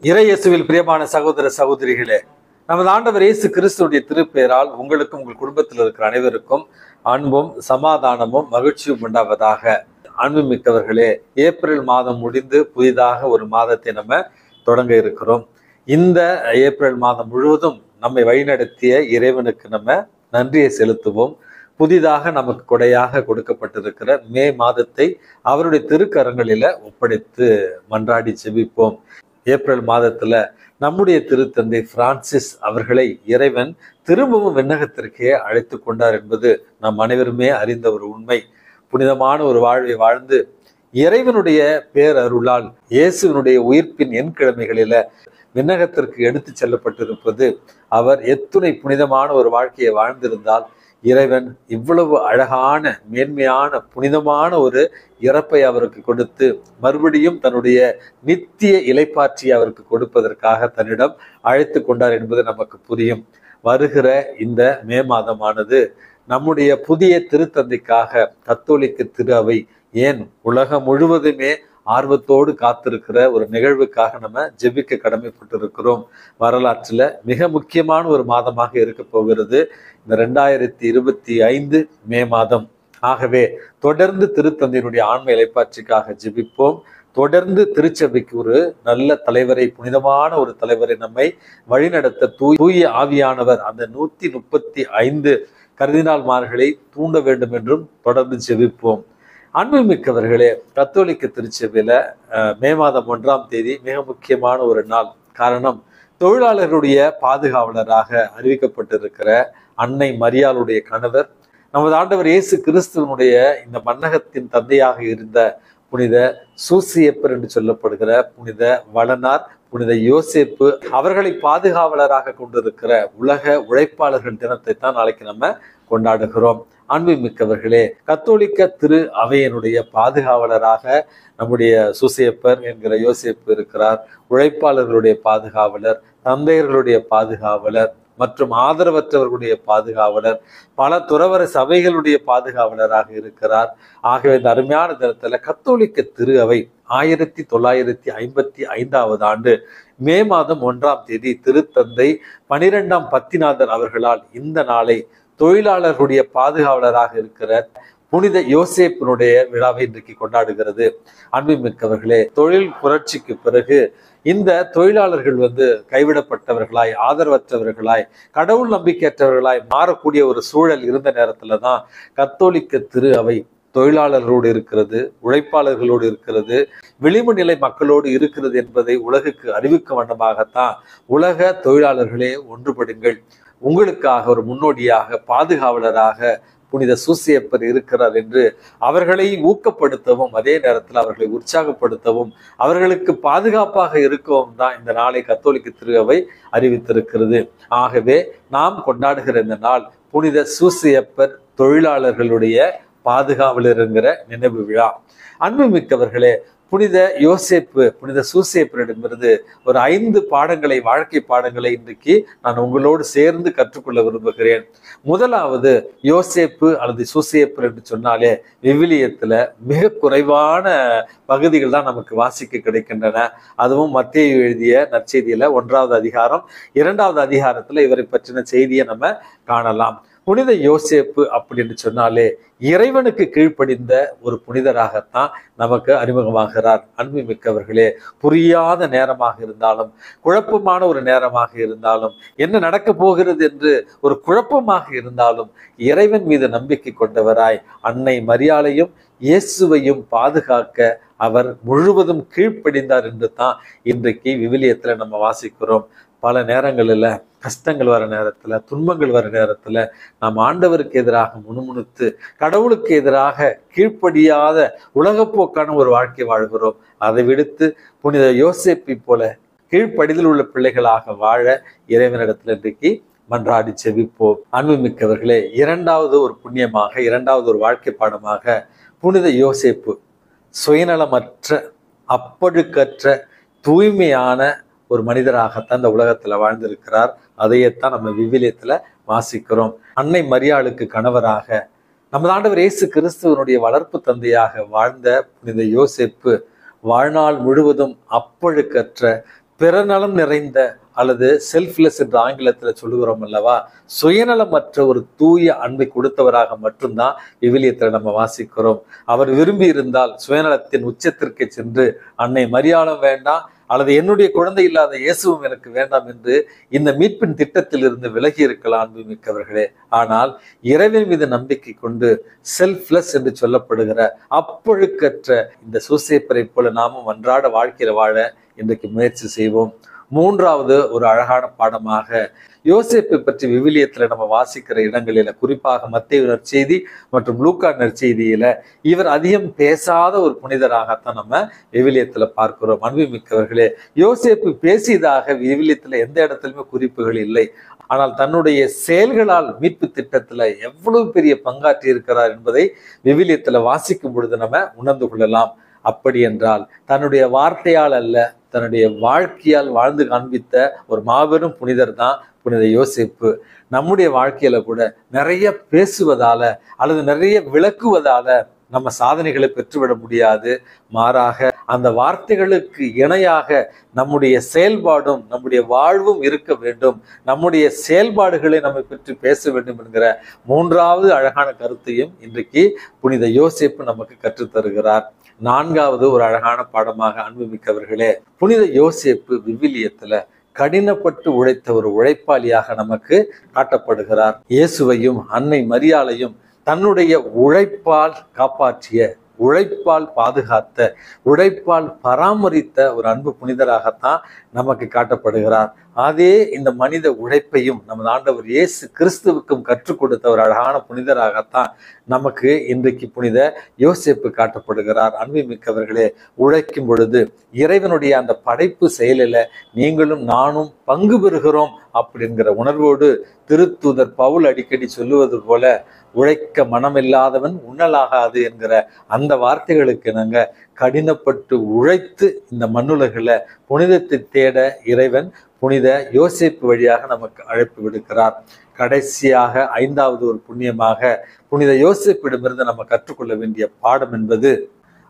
இறை இயேசுவில் பிரியமான சகோதர சகோதரிகளே, நமது ஆண்டவர் இயேசு கிறிஸ்துடைய திருப்பெயரால் உங்களுக்கும் உங்கள் குடும்பத்தில் இருக்கிற அனைவருக்கும் அன்பும் சமாதானமும் மகிழ்ச்சியும் உண்டாவதாக. அன்புமிக்கவர்களே, ஏப்ரல் மாதம் முடிந்து புதிதாக ஒரு மாதத்தை நம்ம தொடங்க இருக்கிறோம். இந்த ஏப்ரல் மாதம் முழுவதும் நம்மை வழிநடத்திய இறைவனுக்கு நம்ம நன்றியை செலுத்துவோம். புதிதாக நமக்கு கொடையாக கொடுக்கப்பட்டிருக்கிற மே மாதத்தை அவருடைய திருக்கரங்களில ஒப்படைத்து மன்றாடி செபிப்போம். ஏப்ரல் மாதத்துல நம்முடைய திருத்தந்தை பிரான்சிஸ் அவர்களை இறைவன் திரும்பவும் விண்ணகத்திற்கே அழைத்து கொண்டார் என்பது நம் அனைவருமே அறிந்த ஒரு உண்மை. புனிதமான ஒரு வாழ்வை வாழ்ந்து இறைவனுடைய பேரருளால் இயேசுவினுடைய உயிர்ப்பின் எண்கிழமைகளில விண்ணகத்திற்கு எடுத்து செல்லப்பட்டிருப்பது, அவர் எத்துணை புனிதமான ஒரு வாழ்க்கையை வாழ்ந்திருந்தால் இறைவன் இவ்வளவு அழகான மேன்மையான புனிதமான ஒரு இறப்பை அவருக்கு கொடுத்து மறுபடியும் தன்னுடைய நித்திய இலைப்பாற்றியை அவருக்கு கொடுப்பதற்காக தன்னிடம் அழைத்து கொண்டார் என்பது நமக்கு புரியும். வருகிற இந்த மே மாதமானது நம்முடைய புதிய திருத்தந்தைக்காக கத்தோலிக்க திரு அவை, ஏன் உலகம் முழுவதுமே ஆர்வத்தோடு காத்திருக்கிற ஒரு நிகழ்வுக்காக நம்ம ஜெபிக்க கடமைப்பட்டிருக்கிறோம். வரலாற்றுல மிக முக்கியமான ஒரு மாதமாக இருக்க போகிறது இந்த 2025 மே மாதம். ஆகவே தொடர்ந்து திருத்தந்தையினுடைய ஆன்ம இலைப்பாட்சிக்காக ஜெபிப்போம். தொடர்ந்து திருச்சபைக்கு ஒரு நல்ல தலைவரை, புனிதமான ஒரு தலைவரை நம்மை வழிநடத்த தூய ஆவியானவர் அந்த 135 கர்தினால்மார்களை தூண்ட வேண்டும் என்றும் தொடர்ந்து ஜெபிப்போம். அன்புமிக்கவர்களே, கத்தோலிக்க திருச்சபையில மே மாதம் 1ஆம் தேதி மிக முக்கியமான ஒரு நாள். காரணம், தொழிலாளர்களுடைய பாதுகாவலராக அறிவிக்கப்பட்டிருக்கிற அன்னை மரியாளுடைய கணவர், நமது ஆண்டவர் இயேசு கிறிஸ்துவனுடைய இந்த மன்னகத்தின் தந்தையாக இருந்த புனித சூசியப்பர் என்று சொல்லப்படுகிற புனித வளனார், புனித யோசேப்பு அவர்களை பாதுகாவலராக கொண்டிருக்கிற உலக உழைப்பாளர்கள் தினத்தை தான் நாளைக்கு நம்ம கொண்டாடுகிறோம். அன்புமிக்கவர்களே, கத்தோலிக்க திரு அவையினுடைய பாதுகாவலராக நம்முடைய சூசியப்பர் என்கிற யோசேப்பு இருக்கிறார். உழைப்பாளர்களுடைய பாதுகாவலர், தந்தையர்களுடைய பாதுகாவலர் மற்றும் ஆதரவற்றவர்களுடைய பாதுகாவலர், பல துறவர சபைகளுடைய பாதுகாவலராக இருக்கிறார். ஆகவே இந்த அருமையான தினத்துல கத்தோலிக்க திரு அவை 1955 ஆண்டு மே மாதம் 1ஆம் தேதி திருத்தந்தை 12ஆம் பத்திநாதர் அவர்களால் இந்த நாளை தொழிலாளர்களுடைய பாதுகாவலராக இருக்கிற புனித யோசேப்பினுடைய விழாவை இன்றைக்கு கொண்டாடுகிறது. அன்புமிக்கவர்களே, தொழில் புரட்சிக்கு பிறகு இந்த தொழிலாளர்கள் கைவிடப்பட்டவர்களாய், ஆதரவற்றவர்களாய், கடவுள் நம்பிக்கையற்றவர்களாய் மாறக்கூடிய ஒரு சூழல் இருந்த நேரத்துல தான் கத்தோலிக்க திரு அவை தொழிலாளர்களோடு இருக்கிறது, உழைப்பாளர்களோடு இருக்கிறது, விளிம்பு நிலை மக்களோடு இருக்கிறது என்பதை உலகுக்கு அறிவிக்கும் வண்ணமாகத்தான் உலக தொழிலாளர்களே ஒன்றுபடுங்கள், உங்களுக்காக ஒரு முன்னோடியாக பாதுகாவலராக புனித சூசியப்பர் இருக்கிறார் என்று அவர்களை ஊக்கப்படுத்தவும், அதே நேரத்தில் அவர்களை உற்சாகப்படுத்தவும், அவர்களுக்கு பாதுகாப்பாக இருக்கவும் தான் இந்த நாளை கத்தோலிக்க திரு அவை அறிவித்திருக்கிறது. ஆகவே நாம் கொண்டாடுகிற இந்த நாள் புனித சூசியப்பர் தொழிலாளர்களுடைய பாதுகாவலர் என்கிற நினைவு விழா. அன்புமிக்கவர்களே, புனித யோசேப்பு, புனித சூசியப்பரிடமிருந்து ஒரு 5 பாடங்களை, வாழ்க்கை பாடங்களை இன்றைக்கு நான் உங்களோடு சேர்ந்து கற்றுக்கொள்ள விரும்புகிறேன். முதலாவது, யோசேப்பு அல்லது சூசியப்பர் என்று சொன்னாலே விவிலியத்துல மிக குறைவான பகுதிகள் தான் நமக்கு வாசிக்க கிடைக்கின்றன. அதுவும் மத்தேயு எழுதிய நற்செய்தியில 1ஆவது அதிகாரம் 2ஆவது அதிகாரத்துல இவரை பற்றின செய்தியை நம்ம காணலாம். புனித யோசேப்பு அப்படின்னு சொன்னாலே இறைவனுக்கு கீழ்ப்படிந்த ஒரு புனிதராகத்தான் நமக்கு அறிமுகமாகிறார். அன்புமிக்கவர்களே, புரியாத நேரமாக இருந்தாலும், குழப்பமான ஒரு நேரமாக இருந்தாலும், என்ன நடக்க போகிறது என்று ஒரு குழப்பமாக இருந்தாலும் இறைவன் மீது நம்பிக்கை கொண்டவராய் அன்னை மரியாளையும் இயேசுவையும் பாதுகாக்க அவர் முழுவதும் கீழ்ப்படிந்தார் என்று தான் இன்றைக்கு விவிலியத்துல நம்ம வாசிக்கிறோம். பல நேரங்களில் கஷ்டங்கள் வர நேரத்துல, துன்பங்கள் வர நேரத்துல நாம் ஆண்டவருக்கு எதிராக முணுமுணுத்து கடவுளுக்கு எதிராக கீழ்ப்படியாத உலகப்போக்கான ஒரு வாழ்க்கை வாழ்கிறோம். அதை விடுத்து புனித யோசேப்பை போல கீழ்ப்படிதல் உள்ள பிள்ளைகளாக வாழ இறைவனிடத்துல இன்றைக்கு மன்றாடி செவிப்போம். அன்புமிக்கவர்களே, 2வது ஒரு புண்ணியமாக, 2வது ஒரு வாழ்க்கை பாடமாக புனித யோசேப்பு சுயநலமற்ற, அப்பழுக்கற்ற, தூய்மையான ஒரு மனிதராகத்தான் இந்த உலகத்துல வாழ்ந்திருக்கிறார். அதையத்தான் நம்ம விவிலியத்துல வாசிக்கிறோம். அன்னை மரியாளுக்கு கணவராக நமது ஆண்டவர் இயேசு கிறிஸ்துவனுடைய வளர்ப்பு தந்தையாக வாழ்ந்த புனித யோசேப்பு வாழ்நாள் முழுவதும் அப்பழுக்கற்ற, பிறநலம் நிறைந்த அல்லது செல்ஃப்லெஸ் என்று ஆங்கிலத்தில் சொல்லுகிறோம் அல்லவா, சுயநலமற்ற ஒரு தூய அன்பை கொடுத்தவராக மட்டும்தான் விவிலியத்தில் நம்ம வாசிக்கிறோம். அவர் விரும்பி இருந்தால் சுயநலத்தின் உச்சத்திற்கு சென்று அன்னை மரியாளும் வேண்டாம் அல்லது என்னுடைய குழந்தை இல்லாத இயேசுவும் எனக்கு வேண்டாம் என்று இந்த மீட்பின் திட்டத்தில் இருந்து விலகி இருக்கலாம் அன்பு மிக்கவர்களே. ஆனால் இறைவன் மீது நம்பிக்கை கொண்டு செல்ஃப்லெஸ் என்று சொல்லப்படுகிற அப்பொழுக்கற்ற இந்த சூசேப்பரை போல நாமும் அன்றாட வாழ்க்கையில வாழ இன்றைக்கு முயற்சி செய்வோம். மூன்றாவது ஒரு அழகான பாடமாக யோசேப்பை பற்றி விவிலியத்துல நம்ம வாசிக்கிற இடங்களில, குறிப்பாக மத்தேயு நற்செய்தி மற்றும் லூக்கா நற்செய்தியில இவர் அதிகம் பேசாத ஒரு புனிதராகத்தான் நம்ம விவிலியத்துல பார்க்கிறோம். அன்புமிக்கவர்களே, யோசேப்பு பேசியதாக விவிலியத்துல எந்த இடத்துலயுமே குறிப்புகள் இல்லை. ஆனால் தன்னுடைய செயல்களால் மீட்பு திட்டத்துல எவ்வளவு பெரிய பங்காற்றி இருக்கிறார் என்பதை விவிலியத்துல வாசிக்கும் பொழுது நம்ம உணர்ந்து கொள்ளலாம். அப்படி என்றால் தன்னுடைய வார்த்தையால் அல்ல, தன்னுடைய வாழ்க்கையால் வாழ்ந்து காண்பித்த ஒரு மாபெரும் புனிதர் தான் புனித யோசேப்பு. நம்முடைய வாழ்க்கையில கூட நிறைய பேசுவதால அல்லது நிறைய விளக்குவதால நம்ம சாதனைகளை பெற்றுவிட முடியாது. மாறாக அந்த வார்த்தைகளுக்கு இணையாக நம்முடைய செயல்பாடும் நம்முடைய வாழ்வும் இருக்க வேண்டும். நம்முடைய செயல்பாடுகளை நம்மை பற்றி பேச வேண்டும் என்கிற மூன்றாவது அழகான கருத்தையும் இன்றைக்கு புனித யோசேப்பு நமக்கு கற்றுத்தருகிறார். நான்காவது ஒரு அழகான பாடமாக அன்புமிக்கவர்களே, புனித யோசேப்பு விவிலியத்துல கடினப்பட்டு உழைத்த ஒரு உழைப்பாளியாக நமக்கு காட்டப்படுகிறார். இயேசுவையும் அன்னை மரியாளையும் தன்னுடைய உழைப்பால் காப்பாற்றிய, உழைப்பால் பாதுகாத்த, உழைப்பால் பராமரித்த ஒரு அன்பு புனிதராகத்தான் நமக்கு காட்டப்படுகிறார். அதே இந்த மனித உழைப்பையும் நமது ஆண்டவர் இயேசு கிறிஸ்துவுக்கும் கற்றுக் கொடுத்த ஒரு அழகான புனிதராகத்தான் நமக்கு இன்றைக்கு புனித யோசேப்பு காட்டப்படுகிறார். அன்புமிக்கவர்களே, உழைக்கும் பொழுது இறைவனுடைய அந்த படைப்பு செயலில நீங்களும் நானும் பங்கு பெறுகிறோம் அப்படிங்கிற உணர்வோடு திருத்தூதர் பவுல் அடிக்கடி சொல்லுவது போல, உழைக்க மனமில்லாதவன் உண்ணலாகாது என்கிற அந்த வார்த்தைகளுக்கு நாங்க கடினப்பட்டு உழைத்து இந்த மண்ணுலகில புனிதத்தை தேட இறைவன் புனித யோசேப்பு வழியாக நமக்கு அழைப்பு விடுக்கிறார். கடைசியாக ஐந்தாவது ஒரு புண்ணியமாக புனித யோசேப்பிடமிருந்து நம்ம கற்றுக்கொள்ள வேண்டிய பாடம் என்பது,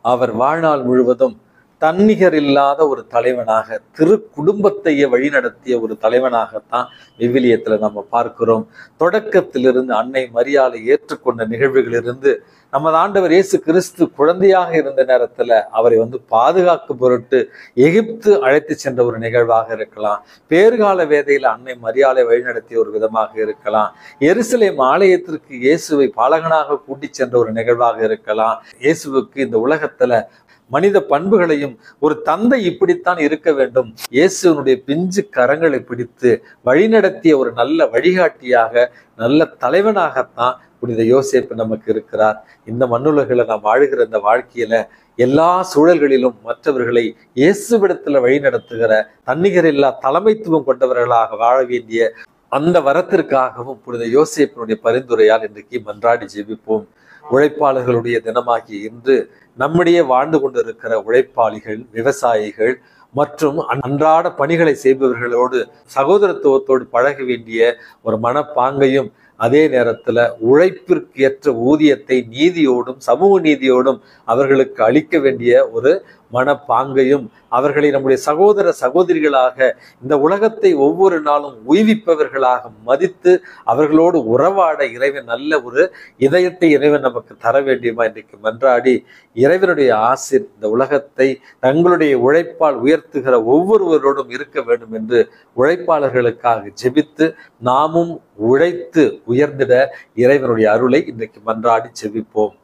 அவர் வாழ்நாள் முழுவதும் தன்னிகர் இல்லாத ஒரு தலைவனாக, திரு குடும்பத்தையே வழிநடத்திய ஒரு தலைவனாகத்தான் விவிலியத்துல நம்ம பார்க்கிறோம். தொடக்கத்திலிருந்து அன்னை மரியாளை ஏற்றுக்கொண்ட நிகழ்வுகளிலிருந்து நமது ஆண்டவர் இயேசு கிறிஸ்து குழந்தையாக இருந்த நேரத்துல அவரை பாதுகாக்கும் பொருட்டு எகிப்து அழைத்து சென்ற ஒரு நிகழ்வாக இருக்கலாம், பேறுகால வேதையில அன்னை மரியாளை வழிநடத்திய ஒரு விதமாக இருக்கலாம், எருசலேம் ஆலயத்திற்கு இயேசுவை பாலகனாக கூட்டி சென்ற ஒரு நிகழ்வாக இருக்கலாம். இயேசுவுக்கு இந்த உலகத்துல மனித பண்புகளையும் ஒரு தந்தை இப்படித்தான் இருக்க வேண்டும், இயேசுனுடைய பிஞ்சு கரங்களை பிடித்து வழிநடத்திய ஒரு நல்ல வழிகாட்டியாக, நல்ல தலைவனாகத்தான் புனித யோசேப்பு நமக்கு இருக்கிறார். இந்த மண்ணுலகில நாம் வாழுகிற இந்த வாழ்க்கையில எல்லா சூழல்களிலும் மற்றவர்களை இயேசுவிடத்துல வழிநடத்துகிற தன்னிகரில்லா தலைமைத்துவம் கொண்டவர்களாக வாழ வேண்டிய அந்த வரத்திற்காகவும் புனித யோசேப்பினுடைய பரிந்துரையால் இன்றைக்கு மன்றாடி ஜெபிப்போம். உழைப்பாளர்களுடைய தினமாகிய இன்று நம்மிடையே வாழ்ந்து கொண்டிருக்கிற உழைப்பாளிகள், விவசாயிகள் மற்றும் அன்றாட பணிகளை செய்பவர்களோடு சகோதரத்துவத்தோடு பழக வேண்டிய ஒரு மனப்பாங்கையும், அதே நேரத்துல உழைப்பிற்கு ஏற்ற ஊதியத்தை நீதியோடும் சமூக நீதியோடும் அவர்களுக்கு அளிக்க வேண்டிய ஒரு மனப்பாங்கையும், அவர்களை நம்முடைய சகோதர சகோதரிகளாக இந்த உலகத்தை ஒவ்வொரு நாளும் உய்விப்பவர்களாக மதித்து அவர்களோடு உறவாட இறைவன் நல்ல ஒரு இதயத்தை இறைவன் நமக்கு தர வேண்டியமா இன்றைக்கு மன்றாடி, இறைவனுடைய ஆசீர் இந்த உலகத்தை தங்களுடைய உழைப்பால் உயர்த்துகிற ஒவ்வொருவரோடும் இருக்க வேண்டும் என்று உழைப்பாளர்களுக்காக ஜெபித்து நாமும் உழைத்து உயர்ந்திட இறைவனுடைய அருளை இன்றைக்கு மன்றாடி ஜெபிப்போம்.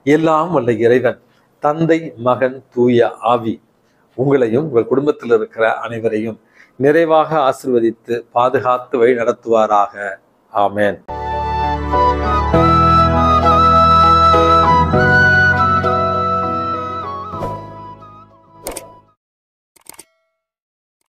எல்லாம் வல்ல இறைவன் தந்தை, மகன், தூய ஆவி உங்களையும் உங்கள் குடும்பத்தில் இருக்கிற அனைவரையும் நிறைவாக ஆசீர்வதித்து பாதுகாத்து வழி நடத்துவாராக. ஆமென்.